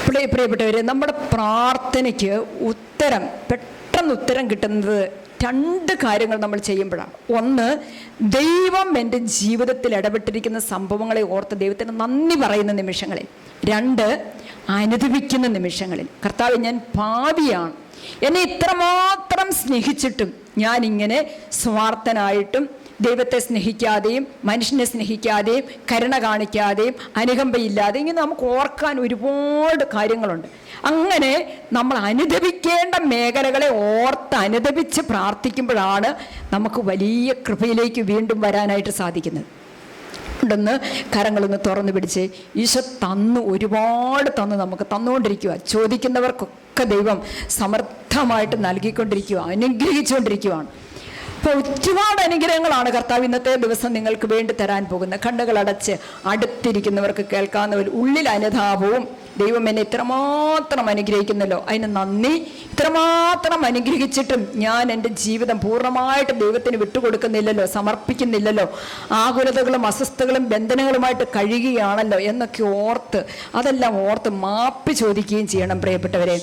പ്രിയപ്പെട്ടവരെ, നമ്മുടെ പ്രാർത്ഥനയ്ക്ക് പെട്ടെന്ന് ഉത്തരം കിട്ടുന്നത് രണ്ട് കാര്യങ്ങൾ നമ്മൾ ചെയ്യുമ്പോഴാണ്. ഒന്ന്, ദൈവം എൻ്റെ ജീവിതത്തിൽ ഇടപെട്ടിരിക്കുന്ന സംഭവങ്ങളെ ഓർത്ത് ദൈവത്തിന് നന്ദി പറയുന്ന നിമിഷങ്ങളിൽ. രണ്ട്, അനുദപിക്കുന്ന നിമിഷങ്ങളിൽ. കർത്താവേ, ഞാൻ പാപിയാണ്, എന്നെ ഇത്രമാത്രം സ്നേഹിച്ചിട്ടും ഞാനിങ്ങനെ സ്വാർത്ഥനായിട്ടും ദൈവത്തെ സ്നേഹിക്കാതെയും മനുഷ്യനെ സ്നേഹിക്കാതെയും കരുണ കാണിക്കാതെയും അനുകമ്പയില്ലാതെയും ഇങ്ങനെ നമുക്ക് ഓർക്കാൻ ഒരുപാട് കാര്യങ്ങളുണ്ട്. അങ്ങനെ നമ്മൾ അനുദപിക്കേണ്ട മേഖലകളെ ഓർത്ത് അനുദപിച്ച് പ്രാർത്ഥിക്കുമ്പോഴാണ് നമുക്ക് വലിയ കൃപയിലേക്ക് വീണ്ടും വരാനായിട്ട് സാധിക്കുന്നത്. ഉണ്ടെന്ന് കരങ്ങളൊന്ന് തുറന്നു പിടിച്ച് ഈശോ ഒരുപാട് നമുക്ക് തന്നുകൊണ്ടിരിക്കുക. ചോദിക്കുന്നവർക്കൊക്കെ ദൈവം സമർത്ഥമായിട്ട് നൽകിക്കൊണ്ടിരിക്കുക, അനുഗ്രഹിച്ചുകൊണ്ടിരിക്കുകയാണ്. അപ്പോൾ ഒരുപാട് അനുഗ്രഹങ്ങളാണ് കർത്താവ് ഇന്നത്തെ ദിവസം നിങ്ങൾക്ക് വേണ്ടി തരാൻ പോകുന്നത്. കണ്ണുകളടച്ച് അടുത്തിരിക്കുന്നവർക്ക് കേൾക്കാവുന്നവർ ഉള്ളിൽ അനുതാപവും, ദൈവം എന്നെ ഇത്രമാത്രം അനുഗ്രഹിക്കുന്നല്ലോ, അതിന് നന്ദി. ഇത്രമാത്രം അനുഗ്രഹിച്ചിട്ടും ഞാൻ എൻ്റെ ജീവിതം പൂർണ്ണമായിട്ട് ദൈവത്തിന് വിട്ടുകൊടുക്കുന്നില്ലല്ലോ, സമർപ്പിക്കുന്നില്ലല്ലോ, ആകുലതകളും അസ്വസ്ഥതകളും ബന്ധനങ്ങളുമായിട്ട് കഴിയുകയാണല്ലോ എന്നൊക്കെ ഓർത്ത്, അതെല്ലാം ഓർത്ത് മാപ്പ് ചോദിക്കുകയും ചെയ്യണം പ്രിയപ്പെട്ടവരെ.